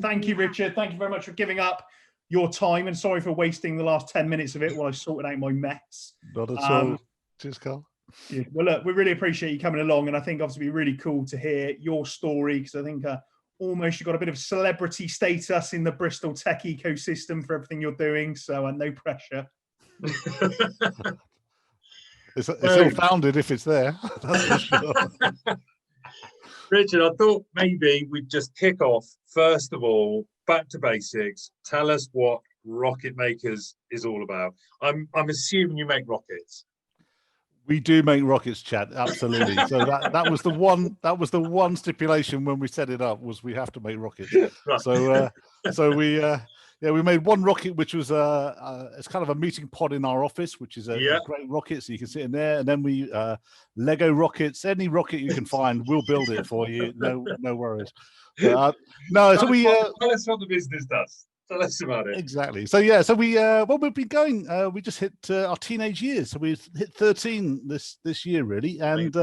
Thank you, Richard. Thank you very much for giving up your time, and sorry for wasting the last 10 minutes of it while I sorted out my mess. Not at all. Cheers, Carl. Yeah. Well, look, we really appreciate you coming along, and I think obviously it'd be really cool to hear your story, because I think almost you've got a bit of celebrity status in the Bristol tech ecosystem for everything you're doing, so no pressure. It's ill-founded if it's there, that's for sure. Richard, I thought maybe we'd just kick off, first of all, back to basics. Tell us what Rocketmakers is all about. I'm assuming you make rockets. We do make rockets, Chad, absolutely. So that was the one stipulation when we set it up, was we have to make rockets. Right. So we made one rocket, which was it's kind of a meeting pod in our office, which is a great rocket, so you can sit in there. And then we Lego rockets, any rocket you can find, we'll build it for you. No worries. No, so we tell us what the business does. Tell us about it. Exactly. So we well, we've been going. We just hit our teenage years, so we hit 13 this year, really, and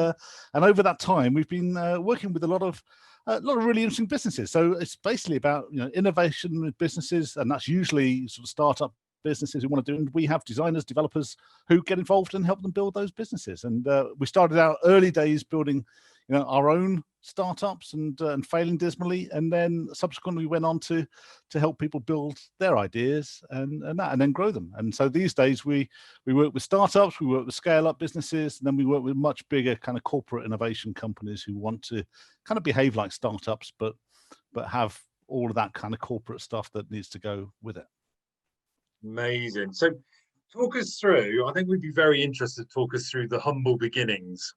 over that time we've been working with a lot of really interesting businesses. So it's basically about innovation with businesses, and that's usually sort of startup businesses who want to do. And we have designers, developers who get involved and help them build those businesses. And we started out early days building, our own startups and failing dismally, and then subsequently went on to help people build their ideas and then grow them. And so these days we work with startups, we work with scale-up businesses, and then we work with much bigger kind of corporate innovation companies who want to kind of behave like startups, but have all of that kind of corporate stuff that needs to go with it. Amazing. So talk us through, I think we'd be very interested to talk us through the humble beginnings.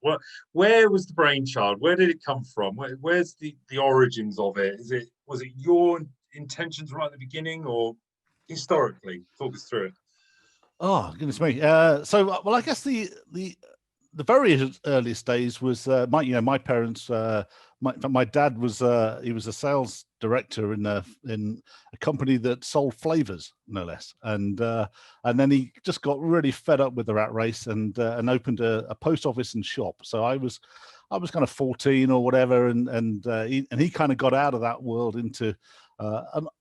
Where was the brainchild? Where did it come from? Where's the origins of it? Was it your intentions right at the beginning, or historically? Talk us through it. Oh, goodness me. Well, I guess the very earliest days was my parents. My dad was he was a sales director in a company that sold flavors, no less, and then he just got really fed up with the rat race and opened a post office and shop. So I was kind of 14 or whatever, and he kind of got out of that world into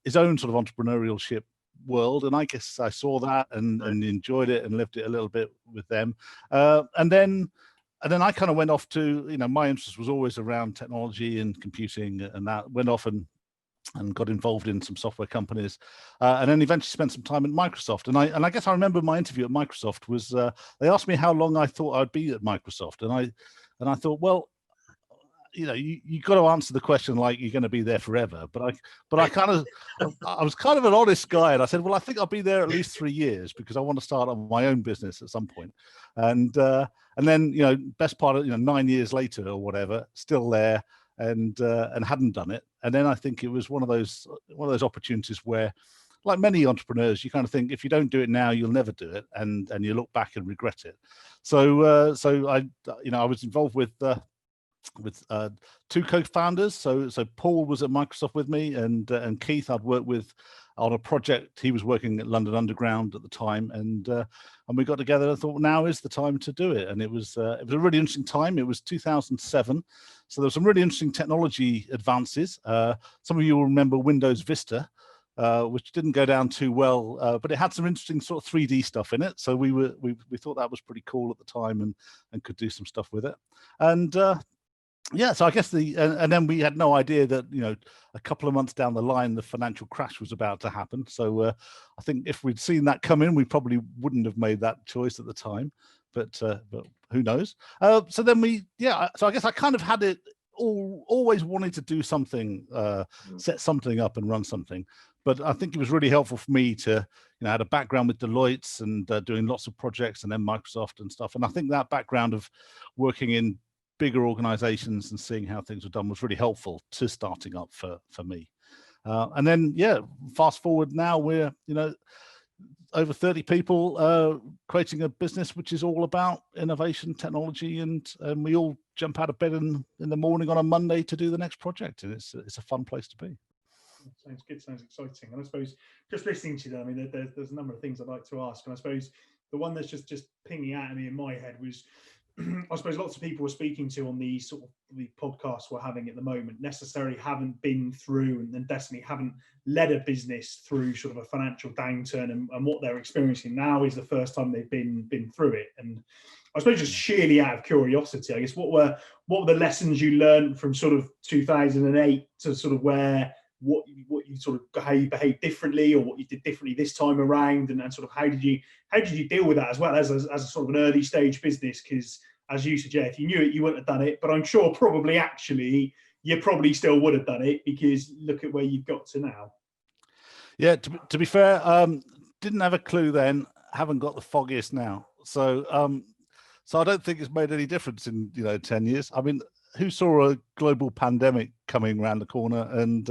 his own sort of entrepreneurship world, and I guess I saw that and enjoyed it and lived it a little bit with them, and then I kind of went off to, my interest was always around technology and computing, and that went off and got involved in some software companies, and then eventually spent some time at Microsoft. And I guess I remember my interview at Microsoft was they asked me how long I thought I'd be at Microsoft, and I thought, well, you got to answer the question like you're going to be there forever. But I was kind of an honest guy, and I said, well, I think I'll be there at least 3 years because I want to start on my own business at some point. And then best part of 9 years later or whatever, still there, and hadn't done it. And then I think it was one of those opportunities where, like many entrepreneurs, you kind of think if you don't do it now, you'll never do it, and you look back and regret it. So I was involved with two co-founders. So Paul was at Microsoft with me, and Keith I'd worked with on a project. He was working at London Underground at the time, and we got together and thought, well, now is the time to do it. And it was a really interesting time. It was 2007, so there were some really interesting technology advances. Some of you will remember Windows Vista, which didn't go down too well, but it had some interesting sort of 3D stuff in it. So we thought that was pretty cool at the time, and could do some stuff with it. And yeah, so I guess and then we had no idea that a couple of months down the line the financial crash was about to happen. So I think if we'd seen that come in, we probably wouldn't have made that choice at the time. But who knows? So then so I guess I kind of had it always wanted to do something, set something up and run something. But I think it was really helpful for me to I had a background with Deloitte and doing lots of projects, and then Microsoft and stuff. And I think that background of working in bigger organizations and seeing how things were done was really helpful to starting up for me. And then, fast forward now, we're, over 30 people creating a business which is all about innovation, technology, and we all jump out of bed in the morning on a Monday to do the next project. And it's a fun place to be. Sounds good, sounds exciting. And I suppose just listening to them, I mean, there's a number of things I'd like to ask. And I suppose the one that's just pinging out at me in my head was I suppose lots of people we're speaking to on these sort of the podcasts we're having at the moment necessarily haven't been through and definitely haven't led a business through sort of a financial downturn, and what they're experiencing now is the first time they've been through it. And I suppose just sheerly out of curiosity, I guess, what were the lessons you learned from sort of 2008 to sort of what you sort of, how you behaved differently, or what you did differently this time around, and sort of how did you deal with that as well as a sort of an early stage business? Because as you suggest, if you knew it, you wouldn't have done it. But I'm sure probably actually you probably still would have done it, because look at where you've got to now. Yeah, to be fair, didn't have a clue then, haven't got the foggiest now. So I don't think it's made any difference in 10 years. I mean, who saw a global pandemic coming around the corner, and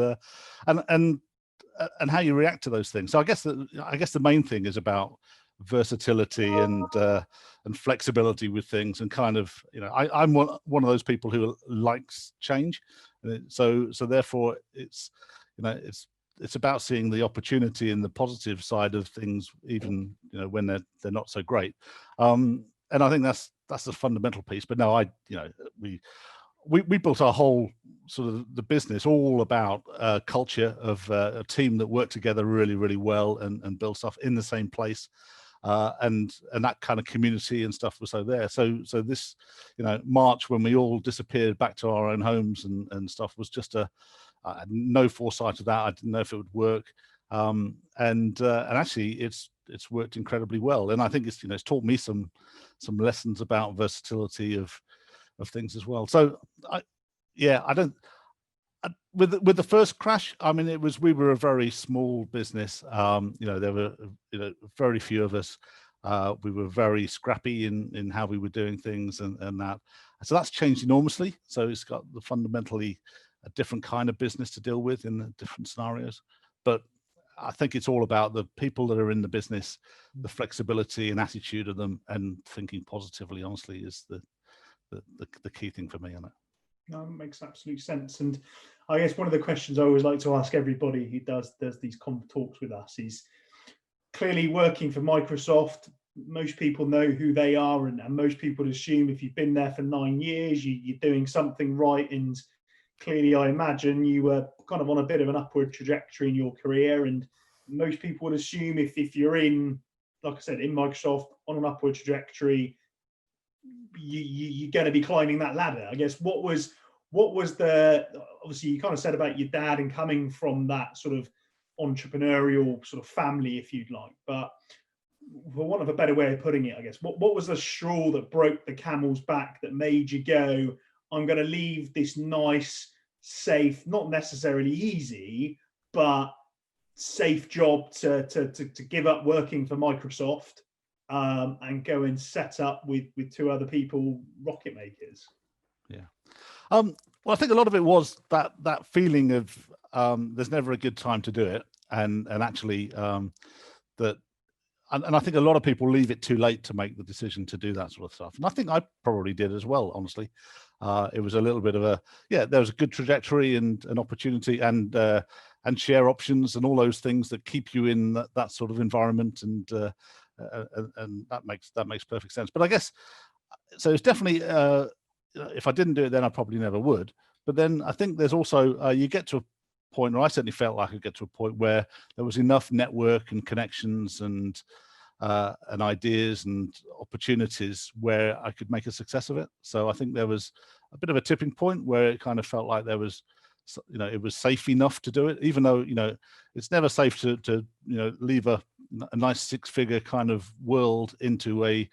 how you react to those things. So I guess the main thing is about versatility and flexibility with things, and kind of, I'm one of those people who likes change, so therefore it's about seeing the opportunity and the positive side of things, even when they're not so great, and I think that's a fundamental piece. But no, we built our whole sort of the business all about culture of a team that worked together really, really well, and built stuff in the same place, and that kind of community and stuff was so there. So this, March, when we all disappeared back to our own homes and stuff, was just I had no foresight of that. I didn't know if it would work, and actually it's worked incredibly well. And I think it's taught me some lessons about versatility of things as well. So with the first crash, I mean, we were a very small business. There were very few of us. We were very scrappy in how we were doing things, and that. So that's changed enormously. So it's got fundamentally a different kind of business to deal with in the different scenarios. But I think it's all about the people that are in the business, the flexibility and attitude of them, and thinking positively, honestly, is the key thing for me on it. No, it makes absolute sense. And I guess one of the questions I always like to ask everybody who does these talks with us is, clearly working for Microsoft, most people know who they are, and most people assume if you've been there for 9 years, you're doing something right. And clearly, I imagine you were kind of on a bit of an upward trajectory in your career. And most people would assume if you're in, like I said, in Microsoft on an upward trajectory, you're going to be climbing that ladder. I guess what was the, obviously you kind of said about your dad and coming from that sort of entrepreneurial sort of family, if you'd like, but for want of a better way of putting it, I guess, what was the straw that broke the camel's back that made you go, I'm going to leave this nice, safe, not necessarily easy, but safe job to give up working for Microsoft, and go and set up with 2 other people, Rocketmakers? Yeah. Well, I think a lot of it was that feeling of there's never a good time to do it, and actually and I think a lot of people leave it too late to make the decision to do that sort of stuff. And I think I probably did as well, honestly. It was a little bit of there was a good trajectory and an opportunity, and share options and all those things that keep you in that sort of environment, and that makes perfect sense. But I guess, so it's definitely, if I didn't do it then, I probably never would. But then I think there's also, you get to a point, or I certainly felt like I could get to a point where there was enough network and connections and ideas and opportunities where I could make a success of it. So I think there was a bit of a tipping point where it kind of felt like there was, it was safe enough to do it, even though, it's never safe to leave a nice 6-figure kind of world into a,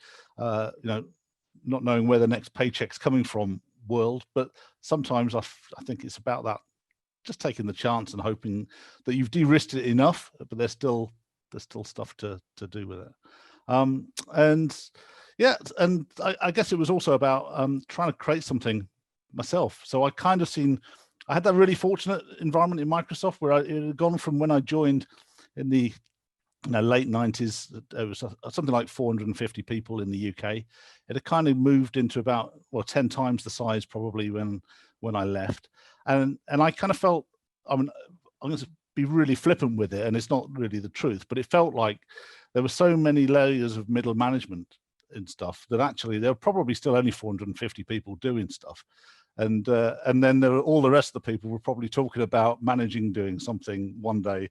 not knowing where the next paycheck's coming from world. But sometimes I think it's about that, just taking the chance and hoping that you've de-risked it enough, but there's still stuff to do with it. And I guess it was also about trying to create something myself. So I kind of I had that really fortunate environment in Microsoft where it had gone from, when I joined in the late 90s, there was something like 450 people in the UK. It had kind of moved into about 10 times the size probably when I left, and I kind of felt, I'm going to be really flippant with it, and it's not really the truth, but it felt like there were so many layers of middle management in stuff, that actually there were probably still only 450 people doing stuff. And then there were all the rest of the people were probably talking about managing doing something one day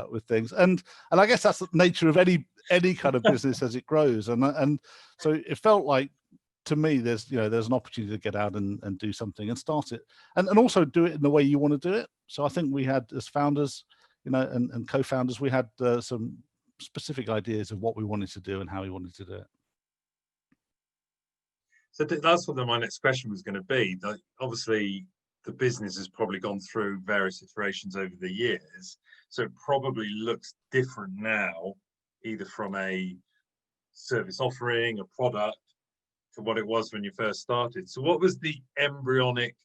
with things. And I guess that's the nature of any kind of business as it grows. And so it felt like, to me, there's an opportunity to get out and do something and start it, and also do it in the way you want to do it. So I think we had, as founders, and co-founders, we had some specific ideas of what we wanted to do and how we wanted to do it. So that's what my next question was going to be. That obviously the business has probably gone through various iterations over the years, so it probably looks different now, either from a service offering, a product, to what it was when you first started. So what was the embryonic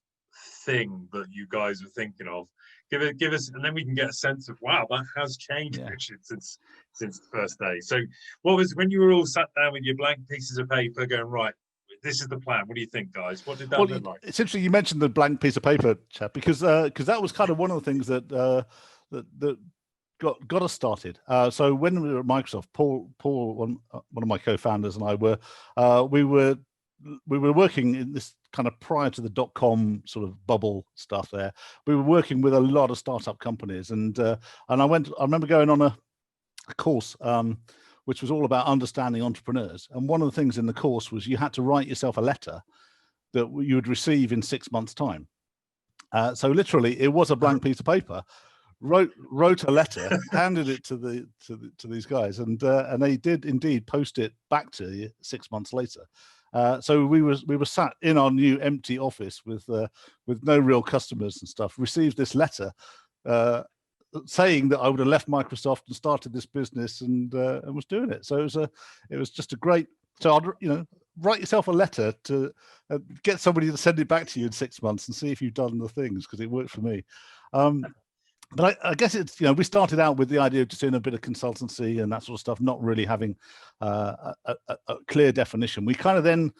thing that you guys were thinking of? Give us, and then we can get a sense of, wow, that has changed, Richard, since the first day. So what was, when you were all sat down with your blank pieces of paper going, right, this is the plan. What do you think, guys? What did that look like? It's interesting you mentioned the blank piece of paper, chap, because that was kind of one of the things that that got us started. So when we were at Microsoft, Paul, one of my co-founders, and I we were working in this kind of, prior to the .com sort of bubble stuff there. We were working with a lot of startup companies, and I remember going on a course which was all about understanding entrepreneurs. And one of the things in the course was you had to write yourself a letter that you would receive in 6 months' time. So literally, it was a blank piece of paper. Wrote a letter, handed it to these guys, and they did indeed post it back to you 6 months later. So we were sat in our new empty office with no real customers and stuff. Received this letter saying that I would have left Microsoft and started this business and was doing it. So it was just a great. So I'd write yourself a letter to get somebody to send it back to you in 6 months and see if you've done the things, because it worked for me. But I guess it's, we started out with the idea of just doing a bit of consultancy and that sort of stuff, not really having a clear definition. We kind of then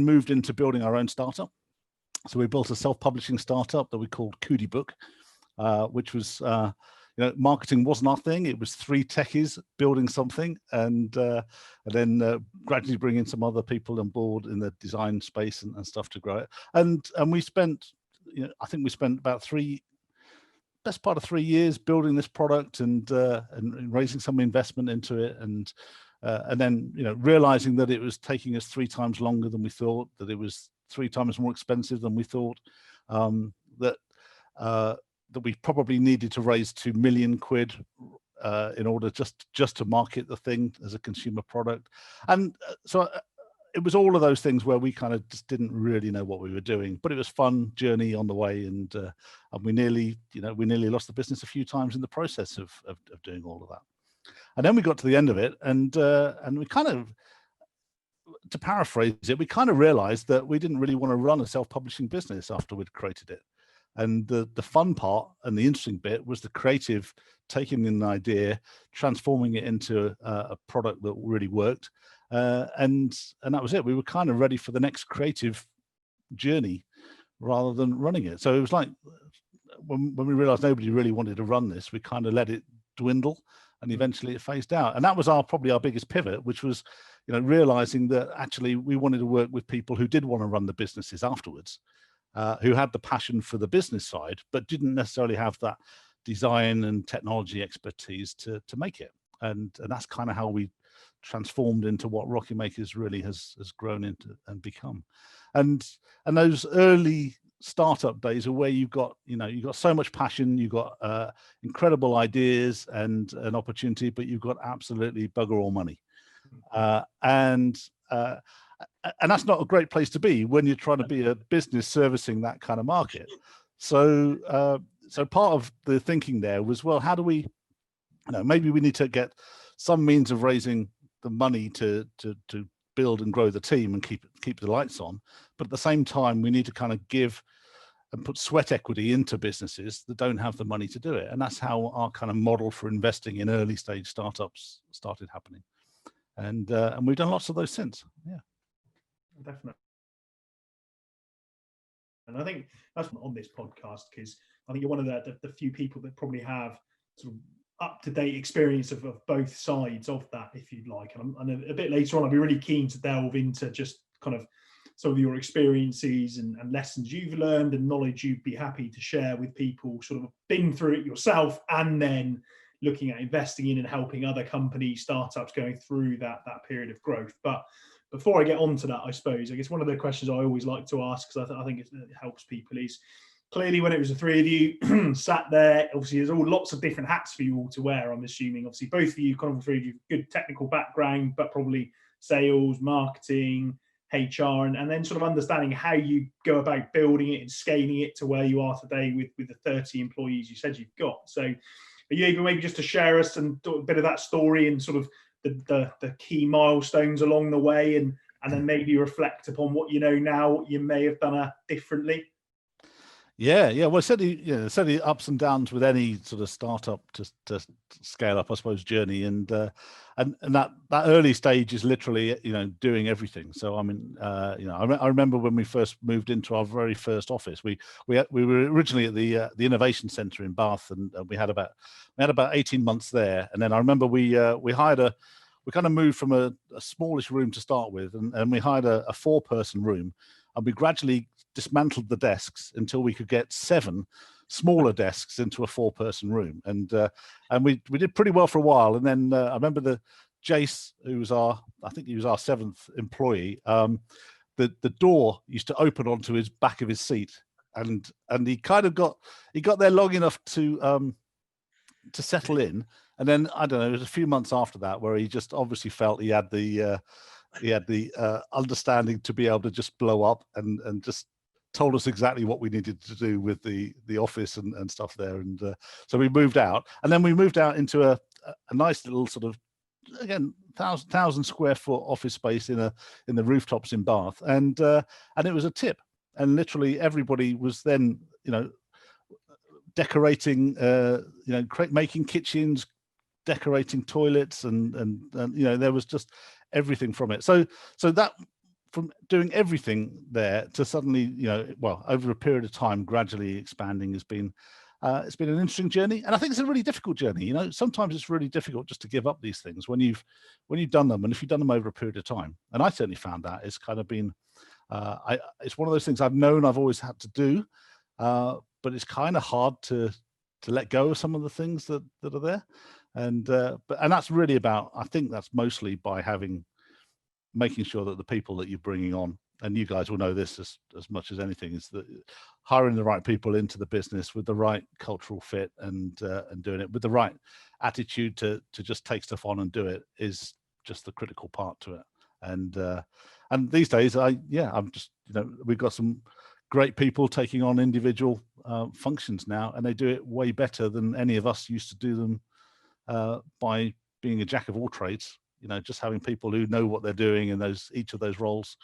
moved into building our own startup. So we built a self-publishing startup that we called Cootie Book, which was, marketing wasn't our thing. It was three techies building something, and then gradually bringing some other people on board in the design space and stuff to grow it. And we spent, I think we spent about best part of 3 years building this product and raising some investment into it, and then realizing that it was taking us 3 times longer than we thought, that it was 3 times more expensive than we thought, that we probably needed to raise 2 million quid in order just to market the thing as a consumer product. And so it was all of those things where we kind of just didn't really know what we were doing, but it was fun journey on the way, and we nearly lost the business a few times in the process of doing all of that. And then we got to the end of it, and we kind of, to paraphrase it, we kind of realized that we didn't really want to run a self-publishing business after we'd created it. And the fun part and the interesting bit was the creative, taking an idea, transforming it into a product that really worked. And that was it. We were kind of ready for the next creative journey rather than running it. So it was like, when we realized nobody really wanted to run this, we kind of let it dwindle, and eventually it phased out. And that was probably our biggest pivot, which was, realizing that actually we wanted to work with people who did want to run the businesses afterwards, who had the passion for the business side, but didn't necessarily have that design and technology expertise to make it. And that's kind of how we transformed into what Rocketmakers really has grown into and become. And those early startup days are where you've got so much passion, you've got incredible ideas and an opportunity, but you've got absolutely bugger all money. And that's not a great place to be when you're trying to be a business servicing that kind of market. So part of the thinking there was, well, how do we, maybe we need to get some means of raising the money to build and grow the team and keep the lights on, but at the same time we need to kind of give and put sweat equity into businesses that don't have the money to do it. And that's how our kind of model for investing in early stage startups started happening. And we've done lots of those since. Yeah, definitely. And I think that's on this podcast, because I think you're one of the few people that probably have sort of up-to-date experience of both sides of that, if you'd like. And a bit later on, I'd be really keen to delve into just kind of some of your experiences and lessons you've learned and knowledge you'd be happy to share with people sort of been through it yourself, and then looking at investing in and helping other companies, startups going through that period of growth. But before I get on to that, I suppose, I guess one of the questions I always like to ask, because I think it helps people, is clearly when it was the three of you sat there, obviously there's lots of different hats for you all to wear, I'm assuming. Obviously both of you, kind of three of you, good technical background, but probably sales, marketing, HR, and then sort of understanding how you go about building it and scaling it to where you are today with the 30 employees you said you've got. So are you able maybe just to share us a bit of that story and sort of the key milestones along the way, and then maybe reflect upon what you know now, what you may have done differently? Yeah. Well, certainly ups and downs with any sort of startup to scale up, I suppose, journey, and that early stage is literally, doing everything. So I mean, I remember when we first moved into our very first office, we were originally at the Innovation Centre in Bath, and we had about 18 months there, and then I remember we kind of moved from a smallish room to start with, and we hired a 4-person room, and we gradually dismantled the desks until we could get 7 smaller desks into a 4-person room, and we did pretty well for a while. And then I remember Jace, who was I think he was our 7th employee. The door used to open onto his back of his seat, and he kind of got there long enough to settle in. And then I don't know, it was a few months after that where he just obviously felt he had the understanding to be able to just blow up, and just told us exactly what we needed to do with the office and stuff there. And so we moved out, and then we moved out into a nice little sort of, again, 1,000 square foot office space in the rooftops in Bath, and it was a tip, and literally everybody was then decorating, making kitchens, decorating toilets, and there was just everything from it. So that, from doing everything there to suddenly, over a period of time, gradually expanding, has been it's been an interesting journey, and I think it's a really difficult journey. Sometimes it's really difficult just to give up these things when you've done them, and if you've done them over a period of time. And I certainly found that it's kind of been, it's one of those things I've known I've always had to do, but it's kind of hard to let go of some of the things that are there. And that's really about, I think that's mostly by making sure that the people that you're bringing on, and you guys will know this as much as anything, is that hiring the right people into the business with the right cultural fit, and doing it with the right attitude to just take stuff on and do it, is just the critical part to it. And these days, I'm just, we've got some great people taking on individual functions now, and they do it way better than any of us used to do them, by being a jack of all trades. Just having people who know what they're doing in each of those roles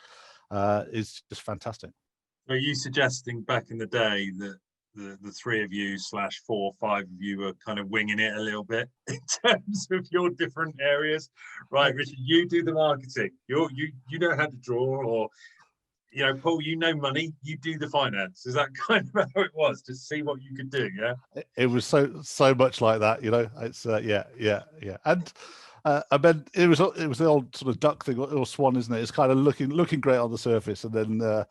is just fantastic. Are you suggesting back in the day that the 3 of you / 4 or 5 of you were kind of winging it a little bit in terms of your different areas? Right, Richard, you do the marketing. You know how to draw, or Paul, money, you do the finance. Is that kind of how it was, to see what you could do? Yeah, it was so much like that. It's yeah. And I mean, it was the old sort of duck thing, or swan, isn't it? It's kind of looking great on the surface, and then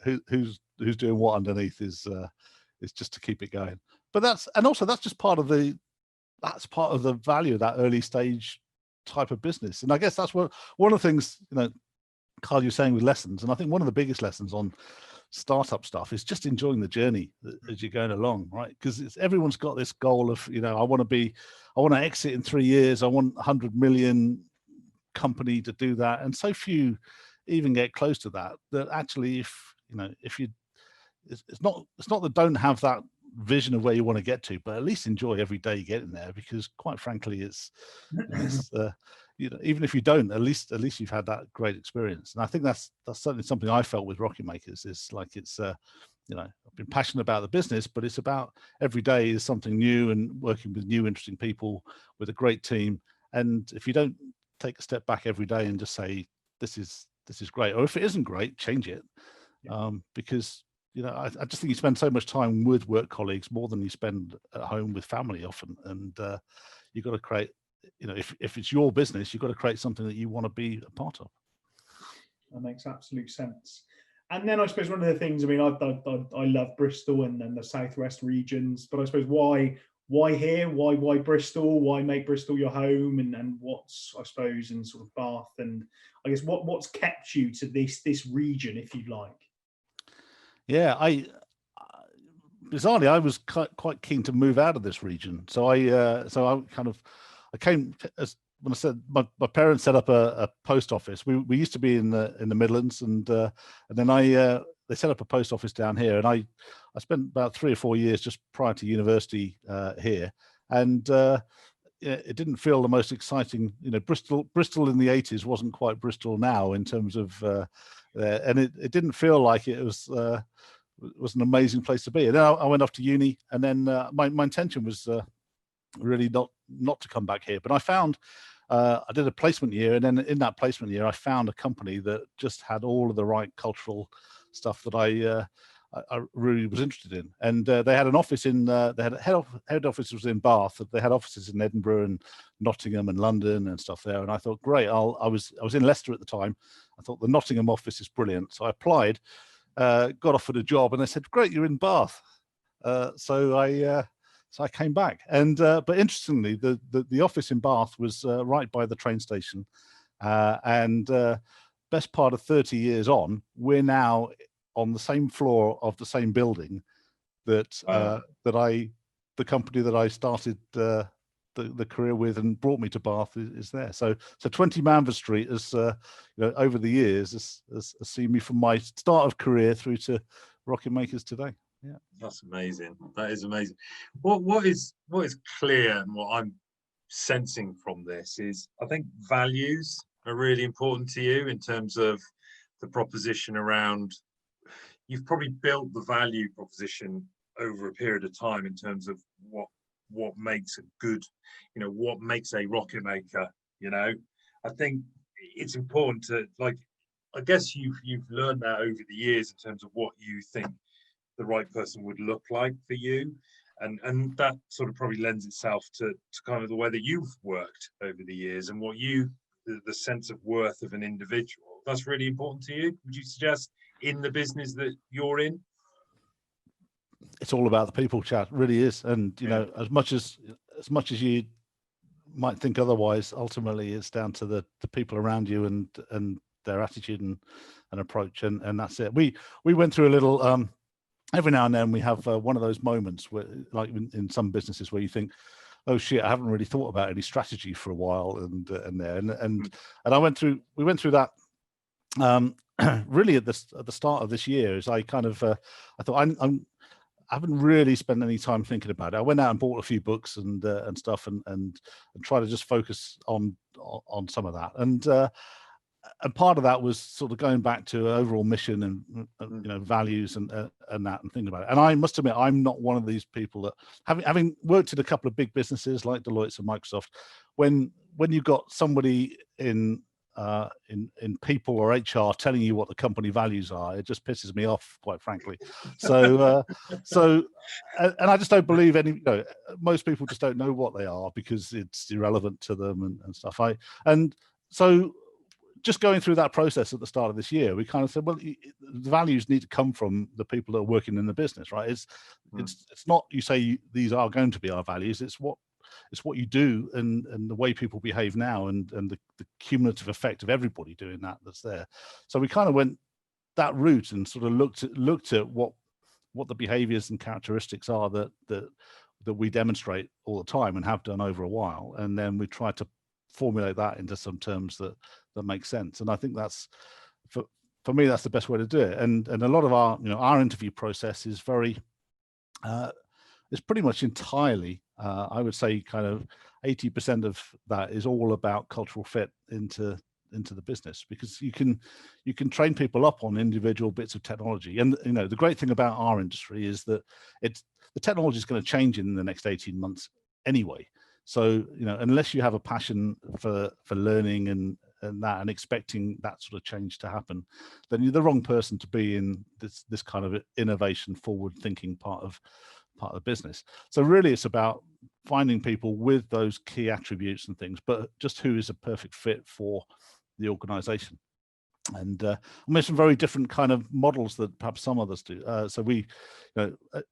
who's doing what underneath is just to keep it going. But that's just part of the value of that early stage type of business. And I guess that's one of the things, Carl, you're saying with lessons, and I think one of the biggest lessons on startup stuff is just enjoying the journey as you're going along, right? Because everyone's got this goal of, I want to exit in 3 years, I want 100 million company to do that, and so few even get close to that. That actually, it's not that don't have that vision of where you want to get to, but at least enjoy every day getting there, because quite frankly, it's even if you don't, at least you've had that great experience. And I think that's certainly something I felt with Rocketmakers. Is like, it's I've been passionate about the business, but it's about every day is something new, and working with new interesting people with a great team. And if you don't take a step back every day and just say this is great, or if it isn't great, change it, because you know, I just think you spend so much time with work colleagues more than you spend at home with family often. And you've got to create, you know, if it's your business, you've got to create something that you want to be a part of. That makes absolute sense. And then I suppose one of the things, I mean, I love Bristol and the Southwest regions, but I suppose why here? Why Bristol? Why make Bristol your home? And what's, I suppose, in sort of Bath, and I guess what's kept you to this region, if you like? Yeah, bizarrely, I was quite keen to move out of this region. So I came as when I said my parents set up a post office. We used to be in the Midlands, and then they set up a post office down here, and I spent about 3 or 4 years just prior to university here, and it didn't feel the most exciting. You know, Bristol in the 80s wasn't quite Bristol now in terms of, and it didn't feel like it was an amazing place to be. And then I went off to uni, and then my intention was really not to come back here. But I found I did a placement year, and then in that placement year, I found a company that just had all of the right cultural stuff that I really was interested in. And they had an office in they had a head office was in Bath. They had offices in Edinburgh and Nottingham and London and stuff there. And I thought, great. I was in Leicester at the time. I thought the Nottingham office is brilliant. So I applied. Got offered a job, and they said, "Great, you're in Bath." So I came back, and but interestingly, the office in Bath was right by the train station, and best part of 30 years on, we're now on the same floor of the same building that the company that I started the career with and brought me to Bath is there. So 20 Manvers Street has, you know, over the years has seen me from my start of career through to Rocketmakers today. Yeah, that's amazing. That is amazing. What is clear, and what I'm sensing from this is, I think values are really important to you in terms of the proposition around. You've probably built the value proposition over a period of time in terms of what makes a good, you know, what makes a rocket maker. You know, I think it's important to, like, I guess you've learned that over the years in terms of what you think the right person would look like for you, and that sort of probably lends itself to kind of the way that you've worked over the years and what the sense of worth of an individual. That's really important to you, would you suggest, in the business that you're in? It's all about the people, chat. It really is. And you know, as much as you might think otherwise, ultimately it's down to the people around you and their attitude and approach, and that's it. We went through a little every now and then we have one of those moments where, like in some businesses, where you think, oh shit, I haven't really thought about any strategy for a while, and we went through that really at the start of this year. As I kind of I thought I haven't really spent any time thinking about it. I went out and bought a few books and stuff, and try to just focus on some of that. And part of that was sort of going back to overall mission and you know, values and that, and thinking about it. And I must admit, I'm not one of these people that, having worked in a couple of big businesses like Deloitte and Microsoft, when you've got somebody in people or HR telling you what the company values are, it just pisses me off, quite frankly. So and I just don't believe any, you know, most people just don't know what they are because it's irrelevant to them and stuff. So just going through that process at the start of this year, we kind of said, well, the values need to come from the people that are working in the business, right? It's not you say these are going to be our values. It's what you do and the way people behave now and the cumulative effect of everybody doing that's there. So we kind of went that route and sort of looked at what the behaviors and characteristics are that we demonstrate all the time and have done over a while, and then we try to formulate that into some terms that make sense. And I think that's, for me, that's the best way to do it. And a lot of our interview process is very it's pretty much entirely, I would say, kind of 80% of that is all about cultural fit into the business, because you can train people up on individual bits of technology. And you know, the great thing about our industry is that the technology is going to change in the next 18 months anyway. So, you know, unless you have a passion for learning and expecting that sort of change to happen, then you're the wrong person to be in this kind of innovation, forward thinking part of the business. So really, it's about finding people with those key attributes and things, but just who is a perfect fit for the organization. And I mean, some very different kind of models that perhaps some others do. So we,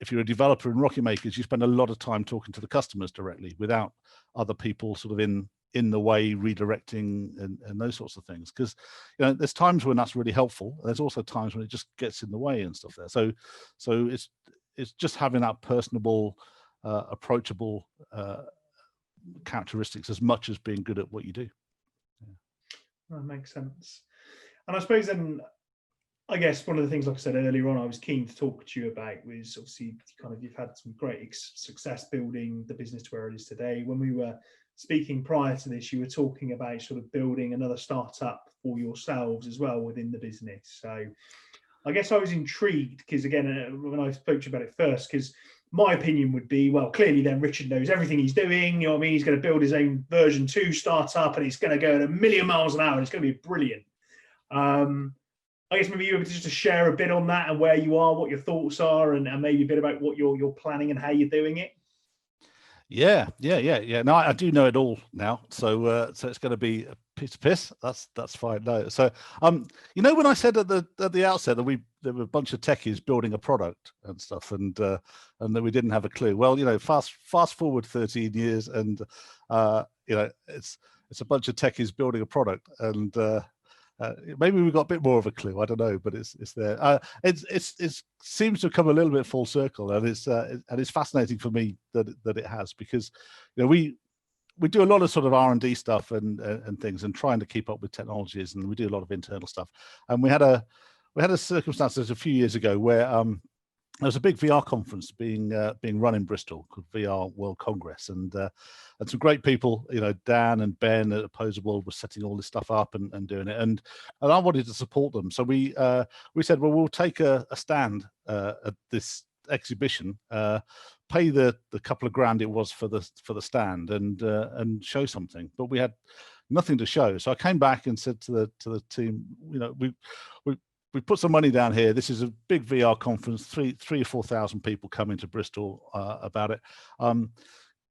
if you're a developer in Rocketmakers, you spend a lot of time talking to the customers directly without other people sort of in the way, redirecting and those sorts of things. Because there's times when that's really helpful. There's also times when it just gets in the way and stuff there. So it's just having that personable, approachable characteristics as much as being good at what you do. Yeah. That makes sense. And I suppose then, I guess one of the things, like I said earlier on, I was keen to talk to you about was obviously you've had some great success building the business to where it is today. When we were speaking prior to this, you were talking about sort of building another startup for yourselves as well within the business. So I guess I was intrigued because, again, when I spoke to you about it first, because my opinion would be, well, clearly then Richard knows everything he's doing. You know what I mean? He's going to build his own version 2 startup and it's going to go at 1,000,000 miles an hour and it's going to be brilliant. I guess maybe you were just to share a bit on that and where you are, what your thoughts are, and maybe a bit about what you're planning and how you're doing it. Yeah. No, I do know it all now, so it's going to be a piece of piss. That's fine. No, so when I said at the outset that there were a bunch of techies building a product and stuff, and that we didn't have a clue. Well, fast forward 13 years, and it's a bunch of techies building a product, and maybe we got a bit more of a clue. I don't know, but it's there. It seems to have come a little bit full circle, and it's fascinating for me that it has, because we do a lot of sort of R&D stuff and things, and trying to keep up with technologies, and we do a lot of internal stuff. And we had a circumstance a few years ago where there was a big VR conference being run in Bristol called VR World Congress, and some great people, Dan and Ben at Opposable were setting all this stuff up and doing it, and I wanted to support them. So we said, well, we'll take a stand at this exhibition, pay the couple of grand it was for the stand, and show something, but we had nothing to show. So I came back and said to the team, we put some money down here. This is a big VR conference, 3,000 or 4,000 people coming to Bristol about it.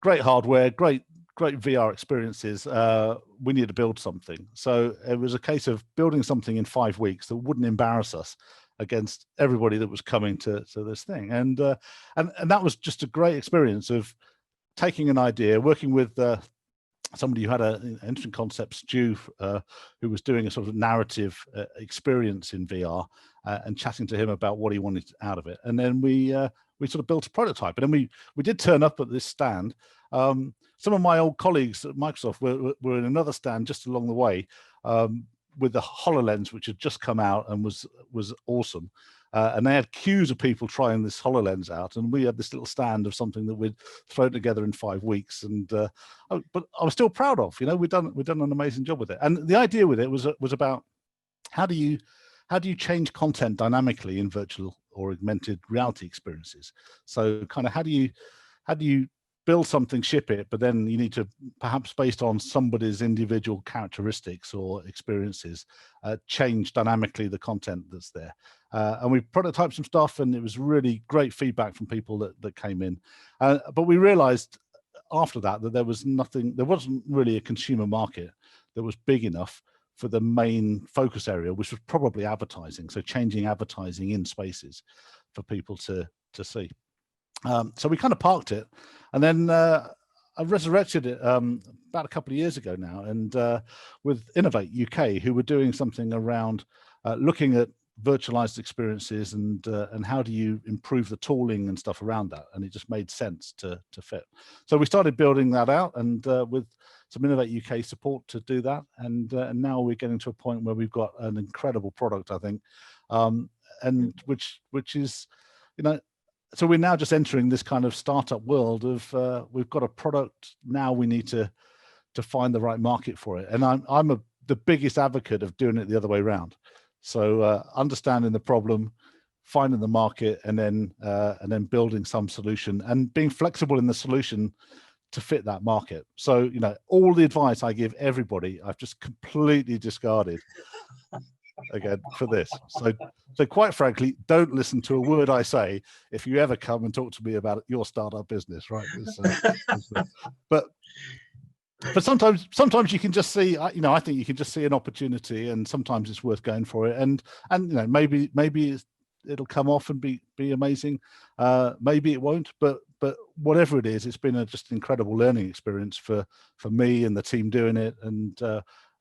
Great hardware, great VR experiences. We need to build something. So it was a case of building something in 5 weeks that wouldn't embarrass us against everybody that was coming to this thing. And that was just a great experience of taking an idea, working with somebody who had an interesting concept, Stu, who was doing a sort of narrative experience in VR, and chatting to him about what he wanted out of it. And then we sort of built a prototype. And then we did turn up at this stand. Some of my old colleagues at Microsoft were in another stand just along the way, with the HoloLens, which had just come out and was awesome. And they had queues of people trying this HoloLens out, and we had this little stand of something that we'd thrown together in 5 weeks. And but I was still proud of, we'd done an amazing job with it. And the idea with it was about how do you change content dynamically in virtual or augmented reality experiences. So kind of how do you build something, ship it, but then you need to, perhaps based on somebody's individual characteristics or experiences, change dynamically the content that's there. And we prototyped some stuff, and it was really great feedback from people that came in. But we realized after that there wasn't really a consumer market that was big enough for the main focus area, which was probably advertising. So changing advertising in spaces for people to see. So we kind of parked it, and then I resurrected it about a couple of years ago now, and with Innovate UK, who were doing something around looking at virtualized experiences and how do you improve the tooling and stuff around that, and it just made sense to fit. So we started building that out, and with some Innovate UK support to do that, and now we're getting to a point where we've got an incredible product, I think, and which is, so we're now just entering this kind of startup world of we've got a product now, we need to find the right market for it, and I'm the biggest advocate of doing it the other way around. So understanding the problem, finding the market, and then building some solution, and being flexible in the solution to fit that market. So, you know, all the advice I give everybody, I've just completely discarded again for this. So quite frankly, don't listen to a word I say if you ever come and talk to me about your startup business, right? But sometimes you can just see, you know, I think you can just see an opportunity, and sometimes it's worth going for it. And you know, maybe it'll come off and be amazing. Maybe it won't, but whatever it is, it's been just an incredible learning experience for me and the team doing it. And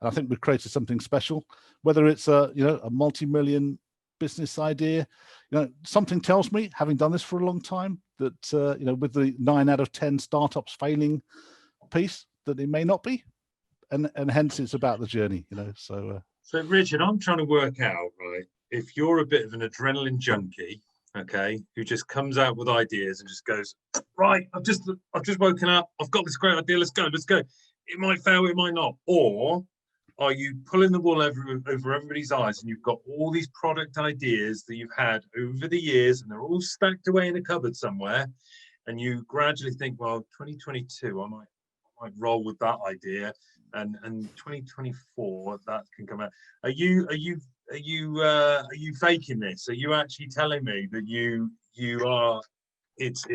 I think we've created something special, whether it's a multi-million business idea. You know, something tells me, having done this for a long time, that you know, with the 9 out of 10 startups failing piece, that it may not be, and hence it's about the journey, you know. So Richard, I'm trying to work out, right, if you're a bit of an adrenaline junkie, okay, who just comes out with ideas and just goes, right, I've just woken up, I've got this great idea, let's go. It might fail, it might not. Or are you pulling the wool over everybody's eyes, and you've got all these product ideas that you've had over the years, and they're all stacked away in a cupboard somewhere, and you gradually think, well, 2022, I might roll with that idea, and 2024 that can come out. Are you faking this? Are you actually telling me that you are, it's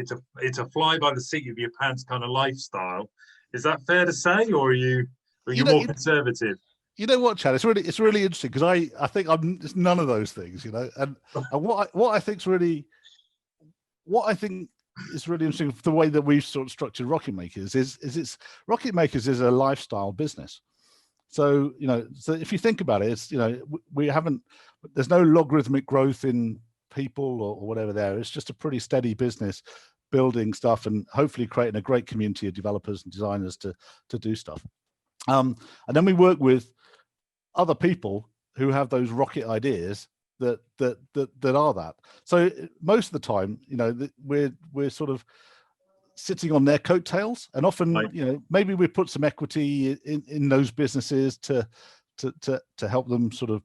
a fly by the seat of your pants kind of lifestyle? Is that fair to say, or are you more conservative? You know what, Chad? It's really interesting, because I think I'm just none of those things, you know. And what I think is really interesting, the way that we've sort of structured Rocketmakers is Rocketmakers is a lifestyle business. So, you know, so if you think about it, it's, you know, there's no logarithmic growth in people or whatever there. It's just a pretty steady business, building stuff and hopefully creating a great community of developers and designers to do stuff. And then we work with other people who have those rocket ideas that are that. So most of the time, you know, we're sort of sitting on their coattails, and often, right, you know, maybe we put some equity in those businesses to help them sort of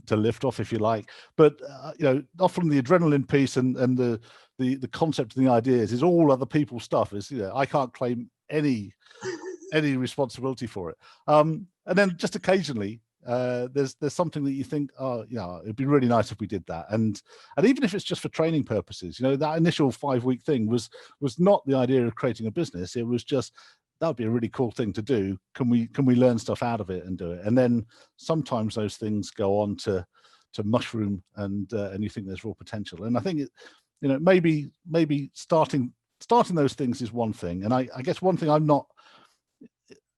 to lift off, if you like. But you know, often the adrenaline piece and the concept and the ideas is all other people's stuff. Is, you know, I can't claim any responsibility for it. And then just occasionally, there's something that you think, oh, you know, it'd be really nice if we did that. And even if it's just for training purposes, you know, that initial 5-week thing was not the idea of creating a business. It was just, that would be a really cool thing to do. Can we learn stuff out of it and do it? And then sometimes those things go on to mushroom, and you think there's real potential. And I think you know, maybe starting those things is one thing. And I guess one thing I'm not,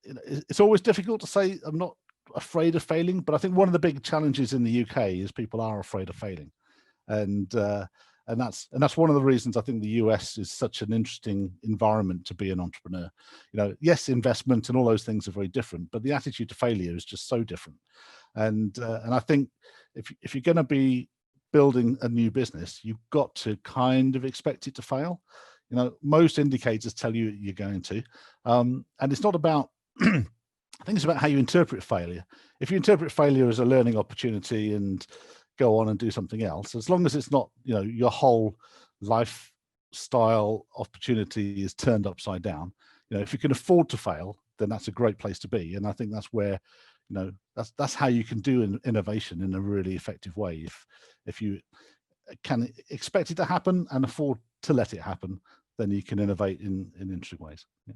it's always difficult to say I'm not afraid of failing, but I think one of the big challenges in the UK is people are afraid of failing, and that's one of the reasons I think the US is such an interesting environment to be an entrepreneur. You know, yes, investment and all those things are very different, but the attitude to failure is just so different. And I think if you're going to be building a new business, you've got to kind of expect it to fail. You know, most indicators tell you you're going to, and it's not about I think it's about how you interpret failure. If you interpret failure as a learning opportunity and go on and do something else, as long as it's not, you know, your whole lifestyle opportunity is turned upside down, you know, if you can afford to fail, then that's a great place to be. And I think that's where, you know, that's how you can do innovation in a really effective way. If you can expect it to happen and afford to let it happen, then you can innovate in interesting ways. Yeah.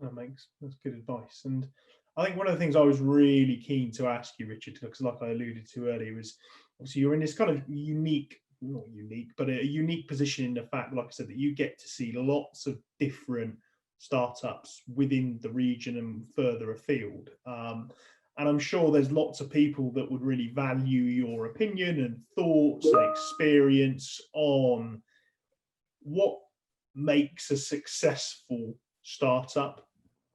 That's good advice. And I think one of the things I was really keen to ask you, Richard, because like I alluded to earlier, was obviously you're in this kind of unique, not unique, but a unique position in the fact, like I said, that you get to see lots of different startups within the region and further afield. And I'm sure there's lots of people that would really value your opinion and thoughts and experience on what makes a successful startup.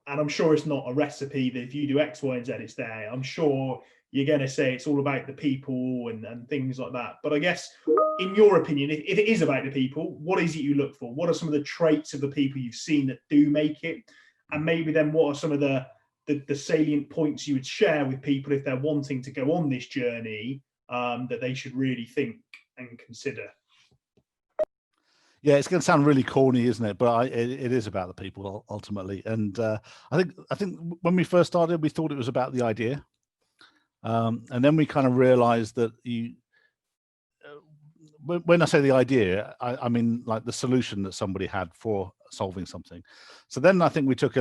And I'm sure it's not a recipe that if you do X, Y, and Z, it's there. I'm sure you're going to say it's all about the people and things like that. But I guess, in your opinion, if it is about the people, what is it you look for? What are some of the traits of the people you've seen that do make it? And maybe then what are some of the salient points you would share with people if they're wanting to go on this journey, that they should really think and consider? Yeah, it's going to sound really corny, isn't it? But it is about the people ultimately. And I think when we first started, we thought it was about the idea, and then we kind of realized that when I say the idea, I mean like the solution that somebody had for solving something. So then I think we took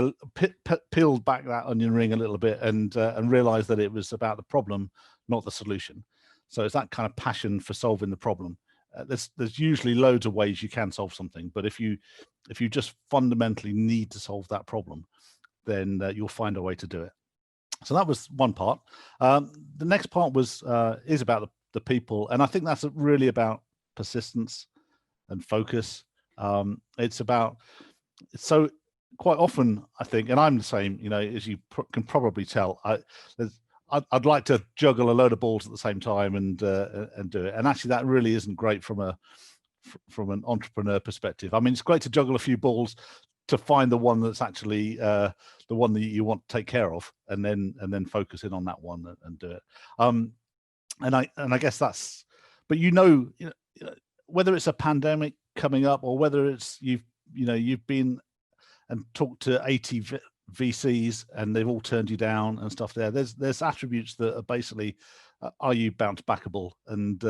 peeled back that onion ring a little bit and realized that it was about the problem, not the solution. So it's that kind of passion for solving the problem. There's usually loads of ways you can solve something, but if you just fundamentally need to solve that problem, then you'll find a way to do it. So that was one part. The next part was is about the people, and I think that's really about persistence and focus. So quite often I think, and I'm the same, you know, as you can probably tell, I'd like to juggle a load of balls at the same time and do it, and actually that really isn't great from an entrepreneur perspective. I mean, it's great to juggle a few balls to find the one that's actually the one that you want to take care of, and then focus in on that one and do it. And I guess that's, but you know, whether it's a pandemic coming up or whether it's you've been and talked to 80 VCs and they've all turned you down and stuff there's attributes that are basically, are you bounce backable, and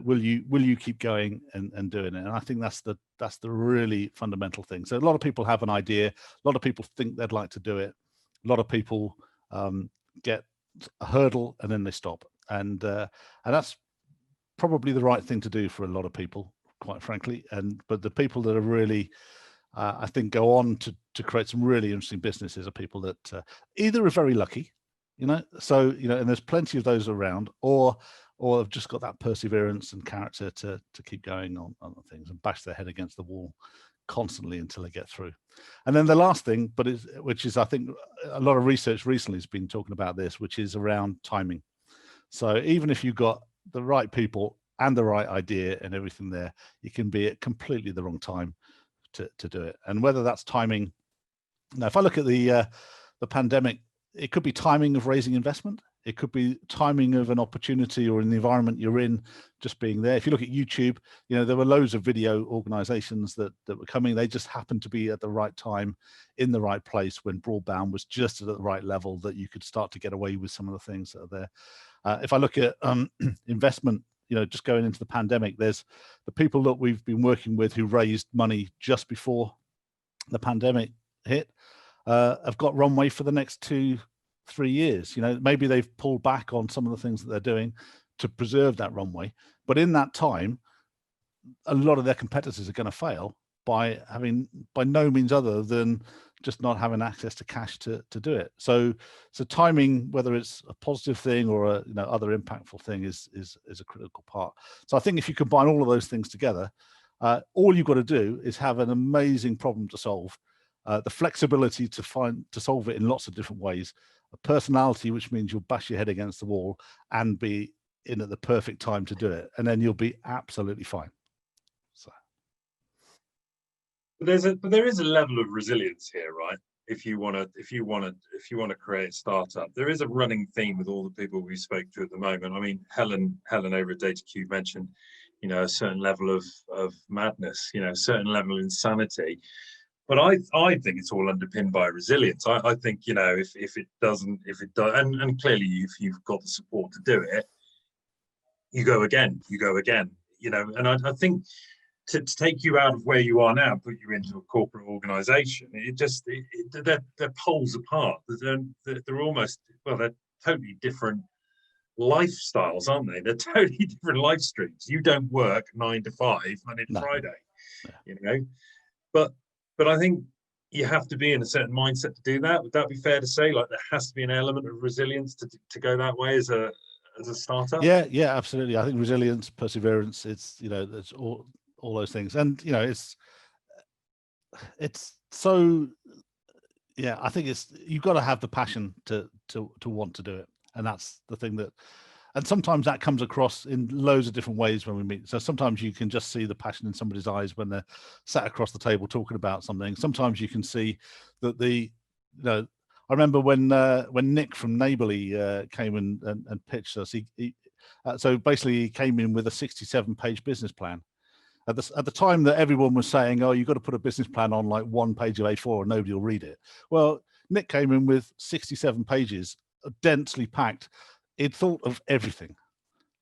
will you keep going and doing it? And I think that's the really fundamental thing. So a lot of people have an idea, a lot of people think they'd like to do it, a lot of people get a hurdle and then they stop, and that's probably the right thing to do for a lot of people, quite frankly. But the people that are really I think go on to create some really interesting businesses are people that either are very lucky, so and there's plenty of those around, or have just got that perseverance and character to keep going on things and bash their head against the wall constantly until they get through. And then the last thing, which is I think a lot of research recently has been talking about this, which is around timing. So even if you've got the right people and the right idea and everything there, you can be at completely the wrong time to do it. And whether that's timing, now if I look at the pandemic, it could be timing of raising investment, it could be timing of an opportunity or in the environment you're in, just being there. If you look at YouTube, there were loads of video organizations that were coming. They just happened to be at the right time in the right place when broadband was just at the right level that you could start to get away with some of the things that are there. If I look at investment, just going into the pandemic, there's the people that we've been working with who raised money just before the pandemic hit, have got runway for the next 2-3 years. Maybe they've pulled back on some of the things that they're doing to preserve that runway, but in that time, a lot of their competitors are going to fail by no means other than just not having access to cash to do it. So timing, whether it's a positive thing or a other impactful thing, is a critical part. So I think if you combine all of those things together, all you've got to do is have an amazing problem to solve, the flexibility to solve it in lots of different ways, a personality which means you'll bash your head against the wall and be in at the perfect time to do it, and then you'll be absolutely fine. So. But there is a level of resilience here, right? If you want to create a startup, there is a running theme with all the people we spoke to at the moment. I mean, Helen over at TekCurious mentioned, a certain level of madness, a certain level of insanity. But I think it's all underpinned by resilience. I think, if it does, and clearly if you've got the support to do it, you go again, and I think to take you out of where you are now, put you into a corporate organization, they're poles apart. They're almost, they're totally different lifestyles, aren't they? They're totally different life streams. You don't work 9 to 5 Monday to Friday, but I think you have to be in a certain mindset to do that. Would that be fair to say? Like there has to be an element of resilience to go that way as a startup? Yeah, absolutely. I think resilience, perseverance, it's all those things, and it's so, I think you've got to have the passion to want to do it, and that's the thing and sometimes that comes across in loads of different ways when we meet. So sometimes you can just see the passion in somebody's eyes when they're sat across the table talking about something. Sometimes you can see that I remember when Nick from Neighbourly came and pitched us. So basically he came in with a 67-page business plan. at the time that everyone was saying, oh, you've got to put a business plan on like 1 page of A4 and nobody will read it. Well, Nick came in with 67 pages, densely packed. He'd thought of everything.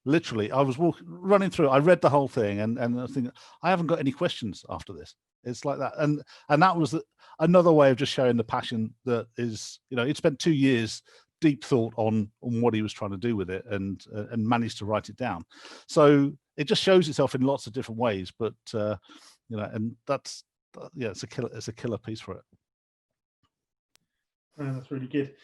Literally, I was running through. I read the whole thing, and I was thinking, I haven't got any questions after this. It's like that, and that was another way of just showing the passion that is, he'd spent 2 years deep thought on what he was trying to do with it, and managed to write it down. So it just shows itself in lots of different ways. But and that's it's a killer piece for it. Oh, that's really good.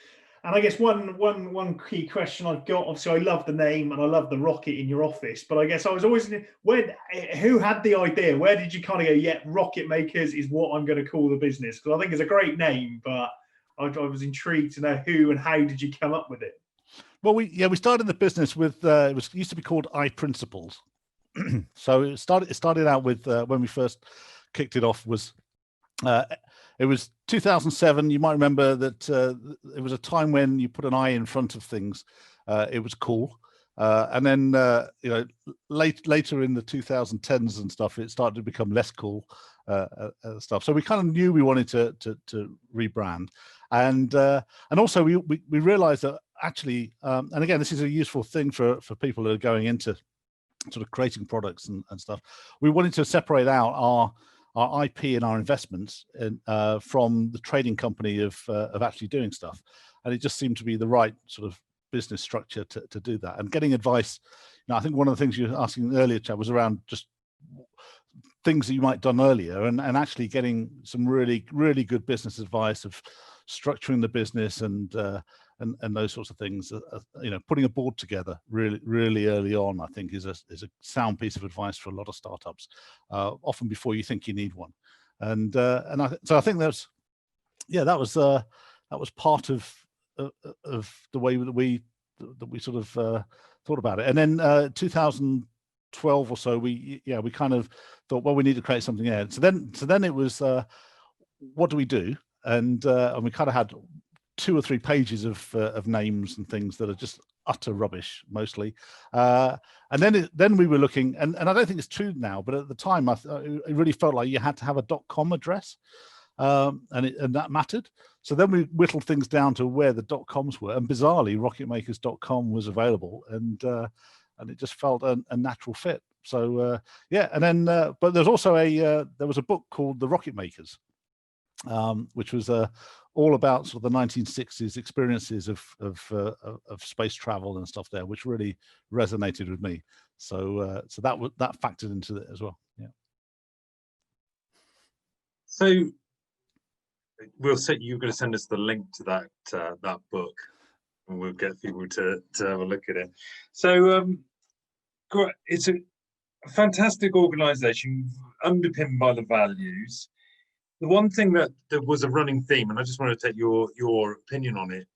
And I guess one key question I've got, obviously I love the name and I love the rocket in your office, but I guess I was always, who had the idea? Where did you kind of go, yeah, Rocketmakers is what I'm going to call the business? Because I think it's a great name, but I was intrigued to know who and how did you come up with it? Well, we started the business with, it used to be called iPrinciples. So it started out with, when we first kicked it off, was it was 2007. You might remember that it was a time when you put an I in front of things. It was cool. And then, later in the 2010s and stuff, it started to become less cool stuff. So we kind of knew we wanted to rebrand. And also we realized that actually, and again, this is a useful thing for people that are going into sort of creating products and stuff. We wanted to separate out our IP and our investments from the trading company of actually doing stuff. And it just seemed to be the right sort of business structure to do that. And getting advice, I think one of the things you were asking earlier, Chad, was around just things that you might have done earlier, and actually getting some really, really good business advice of structuring the business and those sorts of things. Putting a board together really, really early on, I think, is a sound piece of advice for a lot of startups, often before you think you need one. So I think that was part of the way that we sort of thought about it. And then 2012 or so, we kind of thought, well, we need to create something else. So then it was, what do we do? And we kind of had 2 or 3 pages of names and things that are just utter rubbish mostly. And then we were looking, and I don't think it's true now, but at the time it really felt like you had to have a .com address, and that mattered. So then we whittled things down to where the .coms were, and bizarrely rocketmakers.com was available, and it just felt a natural fit. So and then but there's also there was a book called The Rocketmakers, which was all about sort of the 1960s experiences of space travel and stuff there, which really resonated with me. So that factored into it as well. Yeah. So you're going to send us the link to that book, and we'll get people to have a look at it. So it's a fantastic organization underpinned by the values. The one thing that was a running theme, and I just want to take your opinion on it.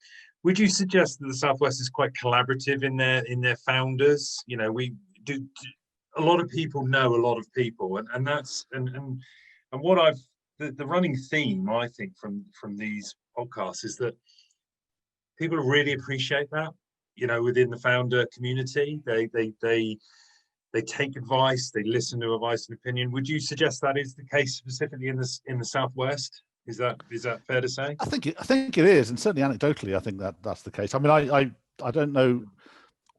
Would you suggest that the Southwest is quite collaborative in their founders? We do. A lot of people know a lot of people, and that's and what the running theme, I think, from these podcasts is that people really appreciate that. Within the founder community, they take advice, they listen to advice and opinion. Would you suggest that is the case specifically in the Southwest? Is that fair to say? I think it is, and certainly anecdotally, I think that's the case. I mean, I don't know.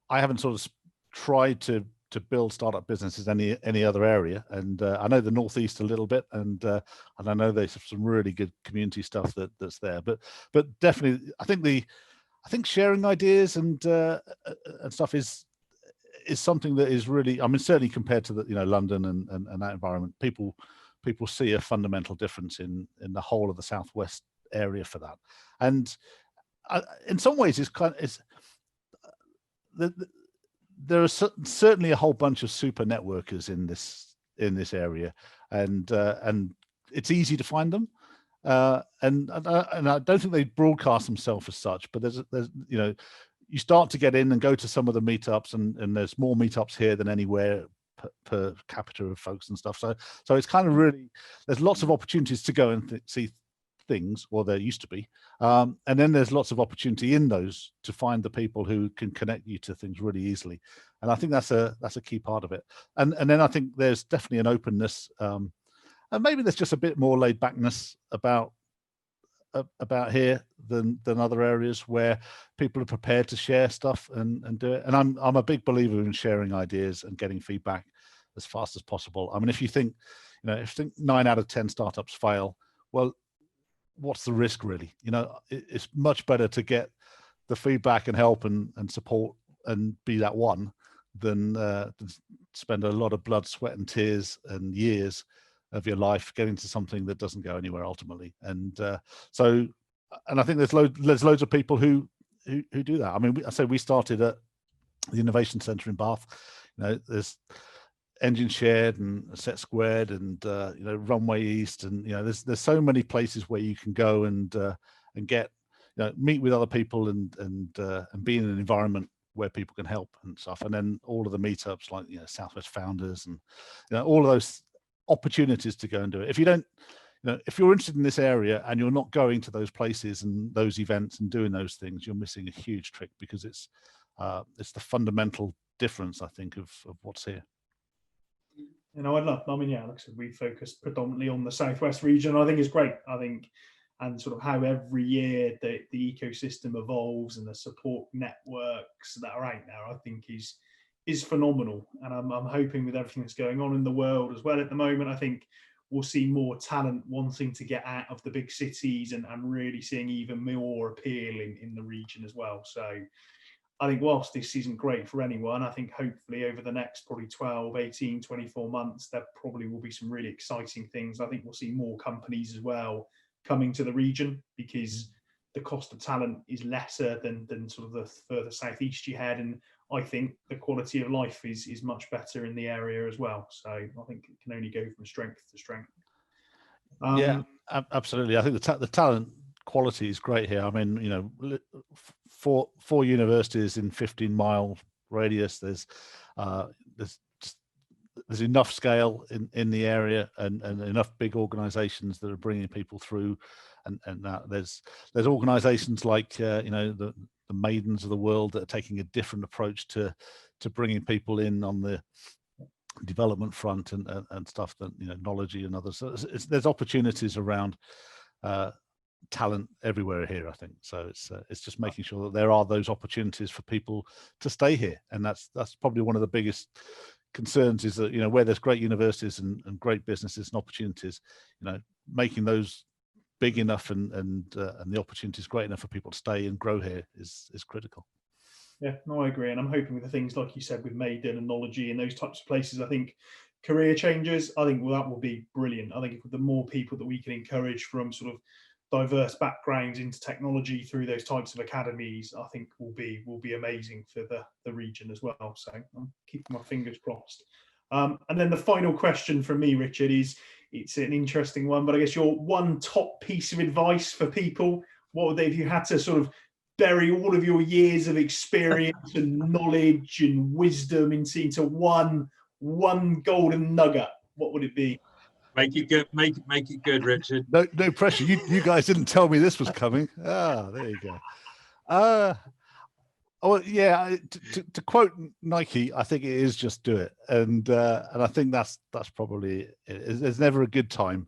I haven't sort of tried to build startup businesses any other area, and I know the Northeast a little bit, and I know there's some really good community stuff that's there. But definitely, I think sharing ideas and stuff is something that is really, I mean, certainly compared to London and that environment, people see a fundamental difference in the whole of the Southwest area for that. And in some ways, there are certainly a whole bunch of super networkers in this area, and it's easy to find them. And I don't think they broadcast themselves as such, but there's you start to get in and go to some of the meetups, and there's more meetups here than anywhere per capita of folks and stuff. So it's kind of really, there's lots of opportunities to go and see things, or there used to be, and then there's lots of opportunity in those to find the people who can connect you to things really easily, and I think that's a key part of it. And then I think there's definitely an openness, and maybe there's just a bit more laid backness about here than other areas where people are prepared to share stuff and do it. And I'm a big believer in sharing ideas and getting feedback as fast as possible. I mean, if you think 9 out of 10 startups fail, well, what's the risk really? It's much better to get the feedback and help and support and be that one than spend a lot of blood, sweat and tears and years of your life getting to something that doesn't go anywhere ultimately. And I think there's loads of people who do that. I mean, we started at the Innovation Centre in Bath. There's Engine Shared and Set Squared and Runway East, and there's so many places where you can go and get meet with other people and be in an environment where people can help and stuff. And then all of the meetups like Southwest Founders and all of those opportunities to go and do it. If you don't, if you're interested in this area and you're not going to those places and those events and doing those things, you're missing a huge trick, because it's the fundamental difference, I think, of what's here. Like I said, we focus predominantly on the Southwest region. I think it's great. And sort of how every year the ecosystem evolves and the support networks that are out there, I think is phenomenal. And I'm hoping with everything that's going on in the world as well at the moment, I think we'll see more talent wanting to get out of the big cities and really seeing even more appeal in the region as well. So I think whilst this isn't great for anyone, I think hopefully over the next probably 12, 18, 24 months, there probably will be some really exciting things. I think we'll see more companies as well coming to the region, because the cost of talent is lesser than sort of the further southeast you head. And I think the quality of life is much better in the area as well. So I think it can only go from strength to strength. Yeah, absolutely. I think the talent quality is great here. I mean, four universities in 15-mile radius. There's enough scale in the area and enough big organizations that are bringing people through, and there's organizations like the Maidens of the world that are taking a different approach to bringing people in on the development front and stuff, that Knowledge and others. So there's opportunities around talent everywhere here, I think. So it's just making sure that there are those opportunities for people to stay here, and that's probably one of the biggest concerns, is that where there's great universities and great businesses and opportunities, making those big enough and the opportunities great enough for people to stay and grow here is critical. Yeah, no, I agree. And I'm hoping with the things like you said with Maiden and Knowledge and those types of places, I think career changes, I think that will be brilliant. I think if the more people that we can encourage from sort of diverse backgrounds into technology through those types of academies, I think will be amazing for the region as well. So I'm keeping my fingers crossed. And then the final question from me, Richard, it's an interesting one, but I guess your one top piece of advice for people, what would they, if you had to sort of bury all of your years of experience and knowledge and wisdom into one golden nugget, what would it be? Make it good. Make it good, Richard. No pressure. You guys didn't tell me this was coming. There you go. Oh yeah. To quote Nike, I think it is just do it, and I think that's probably it. There's never a good time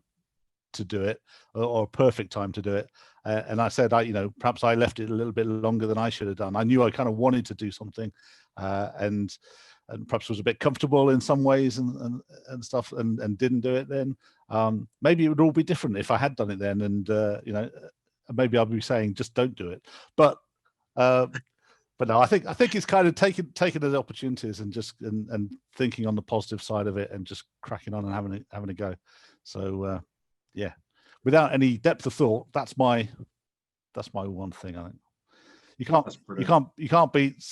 to do it or a perfect time to do it. And I said, perhaps I left it a little bit longer than I should have done. I knew I kind of wanted to do something, and perhaps was a bit comfortable in some ways and stuff, and didn't do it then. Maybe it would all be different if I had done it then, and maybe I'll be saying just don't do it. But no, I think it's kind of taking those opportunities and just and thinking on the positive side of it and just cracking on and having a go. So yeah, without any depth of thought, that's my one thing. I think you can't beat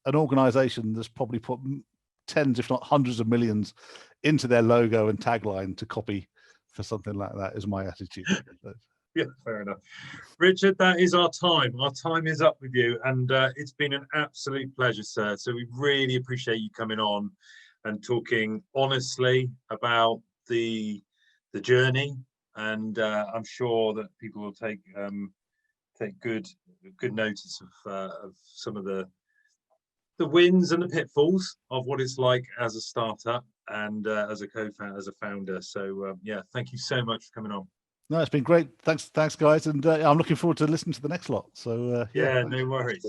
an organization that's probably put tens, if not hundreds of millions into their logo and tagline to copy for something like that, is my attitude. Yeah, fair enough. Richard, that is our time. Our time is up with you, and it's been an absolute pleasure, sir. So we really appreciate you coming on and talking honestly about the journey, and I'm sure that people will take good notice of some of the wins and the pitfalls of what it's like as a startup and as a co-founder, as a founder. So yeah, thank you so much for coming on. No, it's been great. Thanks, guys, and I'm looking forward to listening to the next lot. So yeah, no worries.